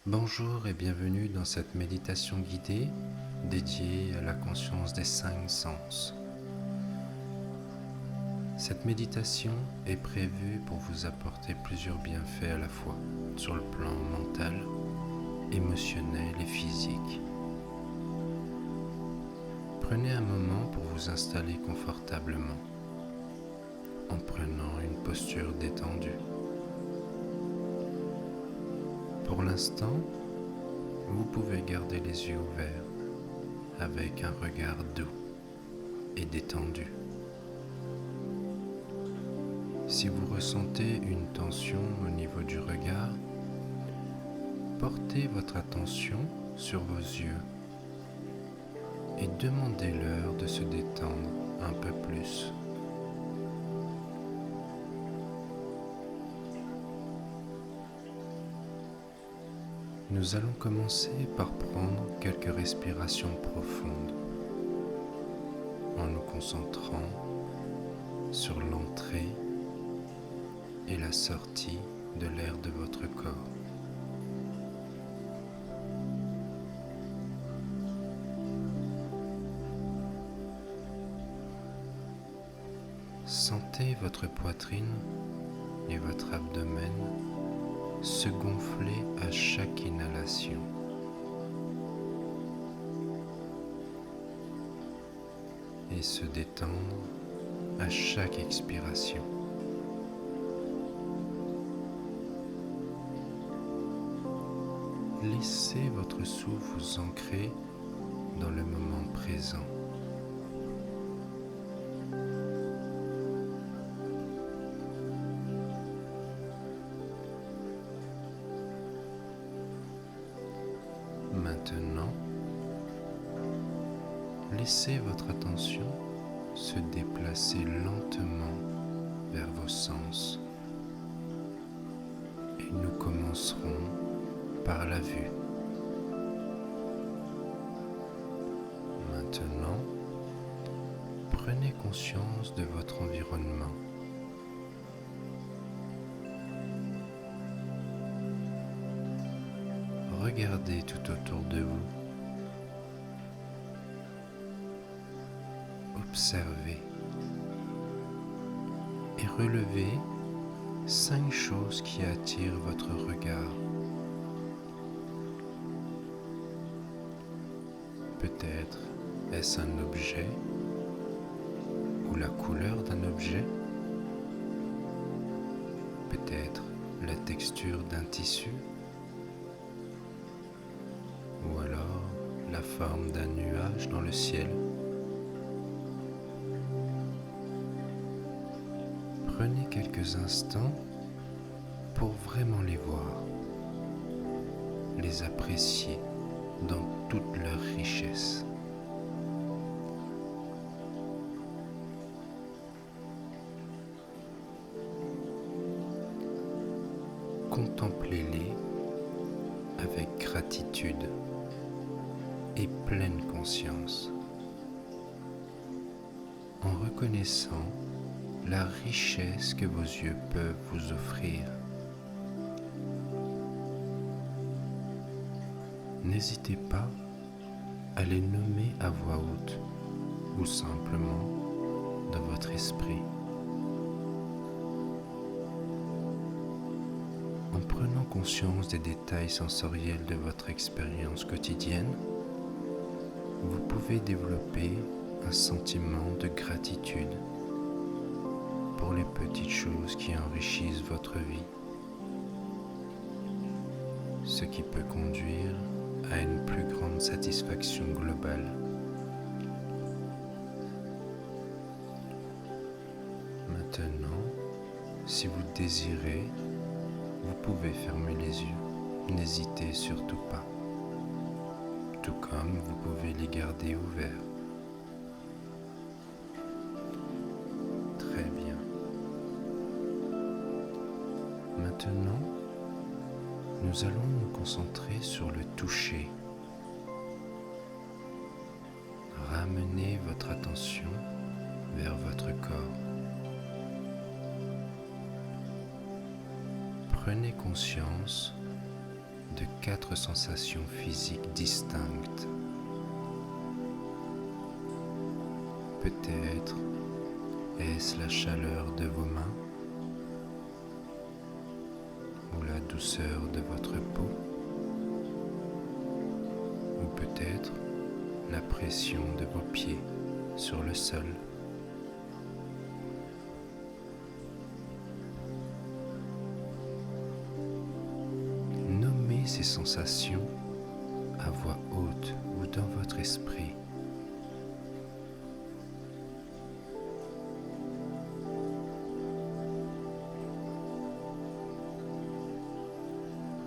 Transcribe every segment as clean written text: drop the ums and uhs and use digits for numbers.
Bonjour et bienvenue dans cette méditation guidée dédiée à la conscience des 5 sens. Cette méditation est prévue pour vous apporter plusieurs bienfaits à la fois sur le plan mental, émotionnel et physique. Prenez un moment pour vous installer confortablement en prenant une posture détendue. Pour l'instant, vous pouvez garder les yeux ouverts avec un regard doux et détendu. Si vous ressentez une tension au niveau du regard, portez votre attention sur vos yeux et demandez-leur de se détendre un peu plus. Nous allons commencer par prendre quelques respirations profondes en nous concentrant sur l'entrée et la sortie de l'air de votre corps. Sentez votre poitrine et votre abdomen se gonfler à chaque inhalation. Et se détendre à chaque expiration. Laissez votre souffle vous ancrer dans le moment présent. Maintenant, laissez votre attention se déplacer lentement vers vos sens et nous commencerons par la vue. Maintenant, prenez conscience de votre environnement. Regardez tout autour de vous. Observez et relevez 5 choses qui attirent votre regard. Peut-être est-ce un objet ou la couleur d'un objet, peut-être la texture d'un tissu, ou alors la forme d'un nuage dans le ciel. Prenez quelques instants pour vraiment les voir, les apprécier dans toute leur richesse. Contemplez-les avec gratitude et pleine conscience, en reconnaissant la richesse que vos yeux peuvent vous offrir. N'hésitez pas à les nommer à voix haute ou simplement dans votre esprit. En prenant conscience des détails sensoriels de votre expérience quotidienne, vous pouvez développer un sentiment de gratitude pour les petites choses qui enrichissent votre vie, ce qui peut conduire à une plus grande satisfaction globale. Maintenant, si vous désirez, vous pouvez fermer les yeux, n'hésitez surtout pas, tout comme vous pouvez les garder ouverts. Très bien. Maintenant, nous allons nous concentrer sur le toucher. Ramenez votre attention vers votre corps. Prenez conscience de 4 sensations physiques distinctes. Peut-être est-ce la chaleur de vos mains ou la douceur de votre peau, ou peut-être la pression de vos pieds sur le sol. Nommez ces sensations à voix haute ou dans votre esprit.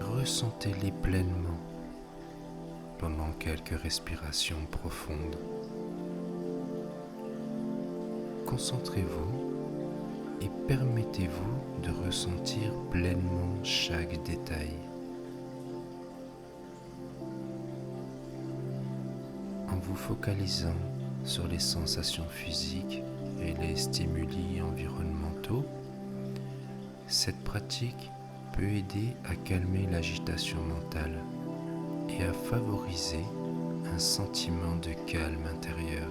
Ressentez-les pleinement pendant quelques respirations profondes. Concentrez-vous et permettez-vous de ressentir pleinement chaque détail. En vous focalisant sur les sensations physiques et les stimuli environnementaux, cette pratique peut aider à calmer l'agitation mentale et à favoriser un sentiment de calme intérieur.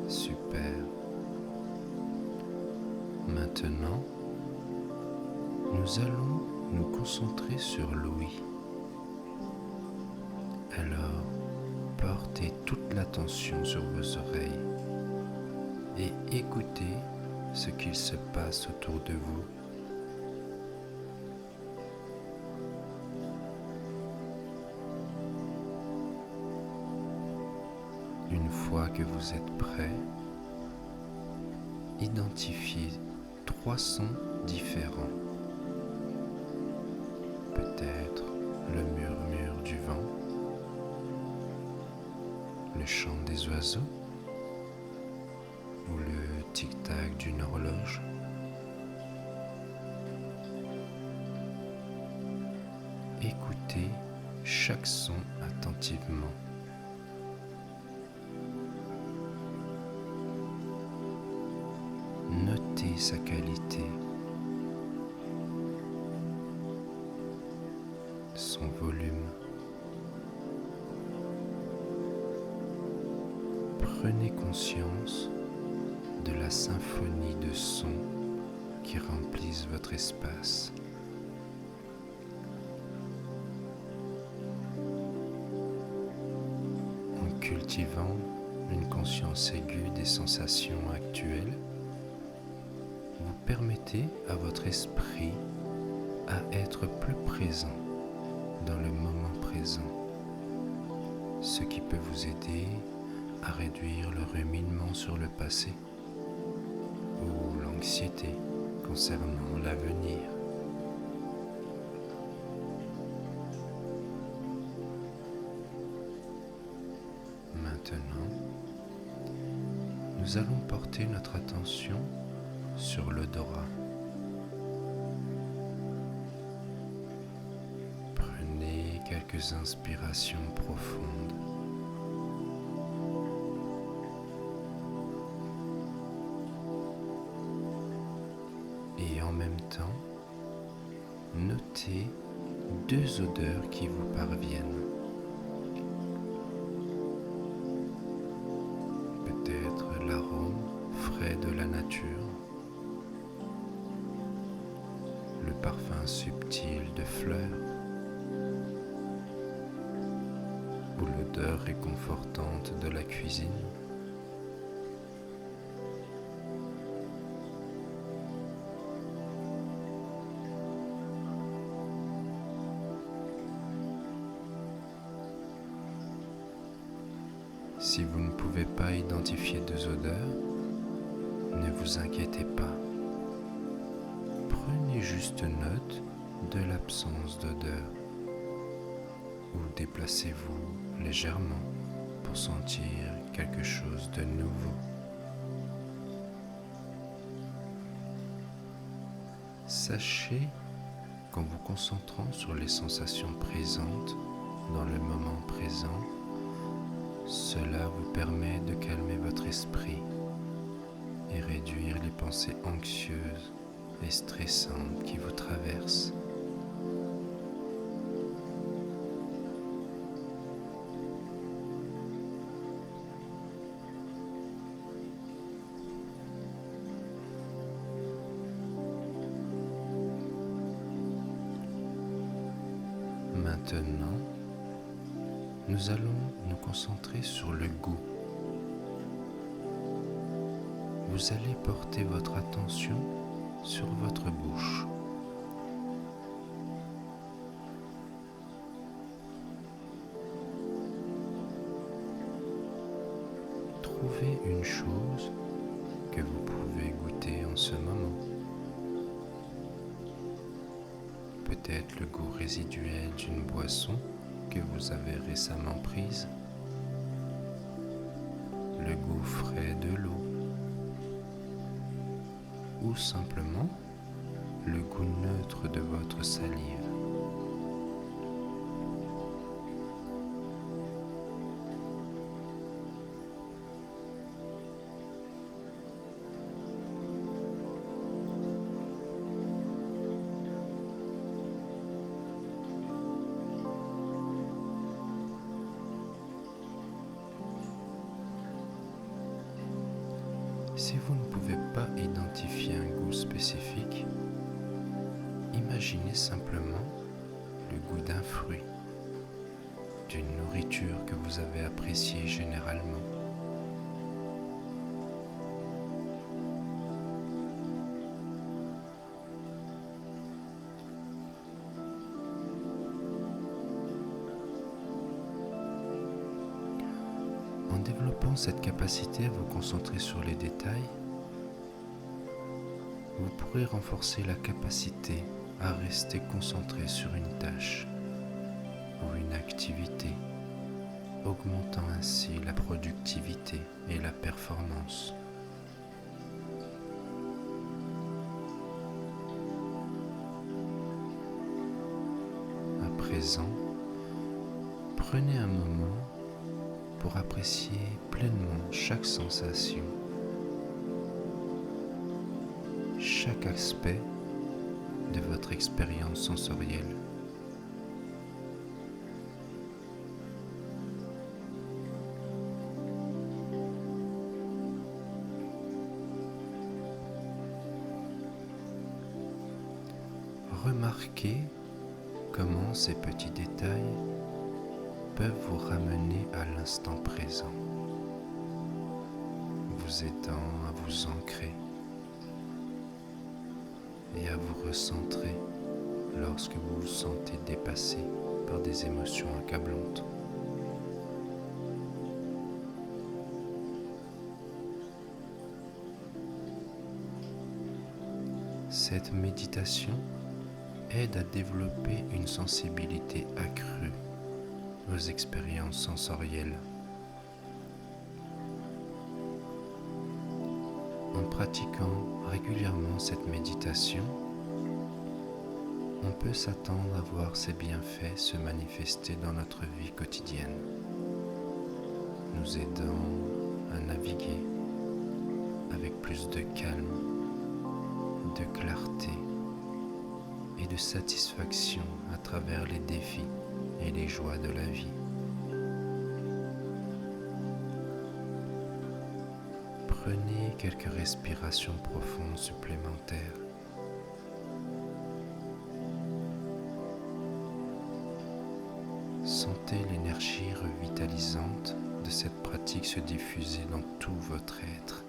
Super. Maintenant, nous allons nous concentrer sur l'ouïe. Alors, portez toute l'attention sur vos oreilles et écoutez ce qu'il se passe autour de vous. Une fois que vous êtes prêt, identifiez 3 sons différents. Peut-être le murmure du vent, le chant des oiseaux ou le tic-tac d'une horloge. Écoutez chaque son attentivement. Notez sa qualité, son volume. Prenez conscience de la symphonie de sons qui remplissent votre espace. En cultivant une conscience aiguë des sensations actuelles, vous permettez à votre esprit à être plus présent dans le moment présent, ce qui peut vous aider à réduire le ruminement sur le passé ou l'anxiété concernant l'avenir. Maintenant, nous allons porter notre attention sur l'odorat. Prenez quelques inspirations profondes. Et en même temps, notez 2 odeurs qui vous parviennent. Peut-être l'arôme frais de la nature, le parfum subtil de fleurs ou l'odeur réconfortante de la cuisine. Si vous ne pouvez pas identifier 2 odeurs, ne vous inquiétez pas. Prenez juste note de l'absence d'odeur ou déplacez-vous légèrement pour sentir quelque chose de nouveau. Sachez qu'en vous concentrant sur les sensations présentes dans le moment présent, cela vous permet de calmer votre esprit et réduire les pensées anxieuses et stressantes qui vous traversent. Maintenant, nous allons nous concentrer sur le goût. Vous allez porter votre attention sur votre bouche. Trouvez une chose que vous pouvez goûter en ce moment. Peut-être le goût résiduel d'une boisson que vous avez récemment prise, le goût frais de l'eau, ou simplement le goût neutre de votre salive. Si vous ne pouvez pas identifier un goût spécifique, imaginez simplement le goût d'un fruit, d'une nourriture que vous avez appréciée généralement. En développant cette capacité à vous concentrer sur les détails, vous pourrez renforcer la capacité à rester concentré sur une tâche ou une activité, augmentant ainsi la productivité et la performance. À présent, prenez un moment pour apprécier pleinement chaque sensation, chaque aspect de votre expérience sensorielle. Remarquez comment ces petits détails peuvent vous ramener à l'instant présent, vous aidant à vous ancrer et à vous recentrer lorsque vous vous sentez dépassé par des émotions accablantes. Cette méditation aide à développer une sensibilité accrue aux expériences sensorielles. En pratiquant régulièrement cette méditation, on peut s'attendre à voir ses bienfaits se manifester dans notre vie quotidienne, nous aidant à naviguer avec plus de calme, de clarté et de satisfaction à travers les défis et les joies de la vie. Prenez quelques respirations profondes supplémentaires. Sentez l'énergie revitalisante de cette pratique se diffuser dans tout votre être.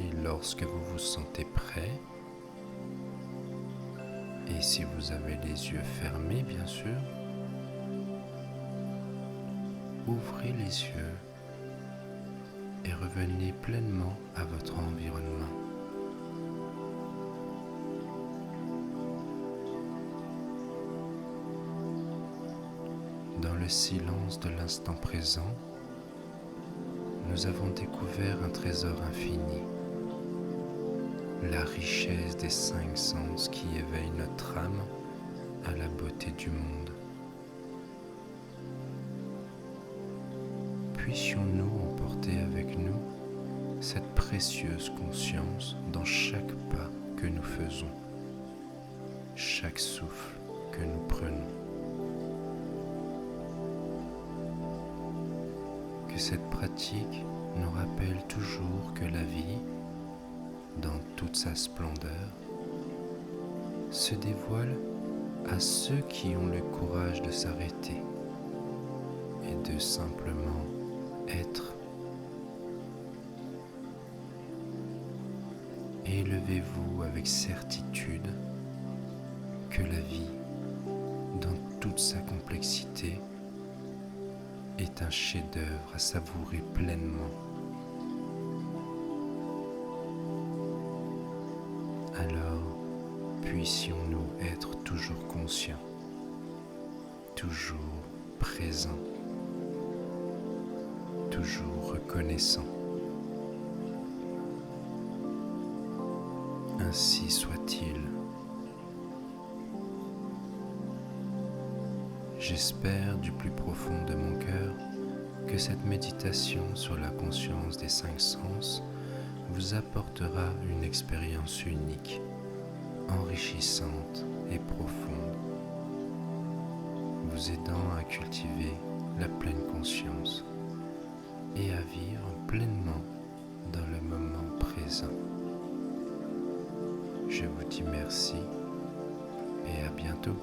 Et lorsque vous vous sentez prêt, et si vous avez les yeux fermés bien sûr, ouvrez les yeux et revenez pleinement à votre environnement. Dans le silence de l'instant présent, nous avons découvert un trésor infini, la richesse des 5 sens qui éveillent notre âme à la beauté du monde. Puissions-nous emporter avec nous cette précieuse conscience dans chaque pas que nous faisons, chaque souffle que nous prenons. Que cette pratique nous rappelle toujours que la vie, dans toute sa splendeur, se dévoile à ceux qui ont le courage de s'arrêter et de simplement être. Élevez-vous avec certitude que la vie, dans toute sa complexité, est un chef-d'œuvre à savourer pleinement. Alors, puissions-nous être toujours conscients, toujours présents, toujours reconnaissants. Ainsi soit-il. J'espère du plus profond de mon cœur que cette méditation sur la conscience des 5 sens vous apportera une expérience unique, enrichissante et profonde, vous aidant à cultiver la pleine conscience et à vivre pleinement dans le moment présent. Je vous dis merci et à bientôt.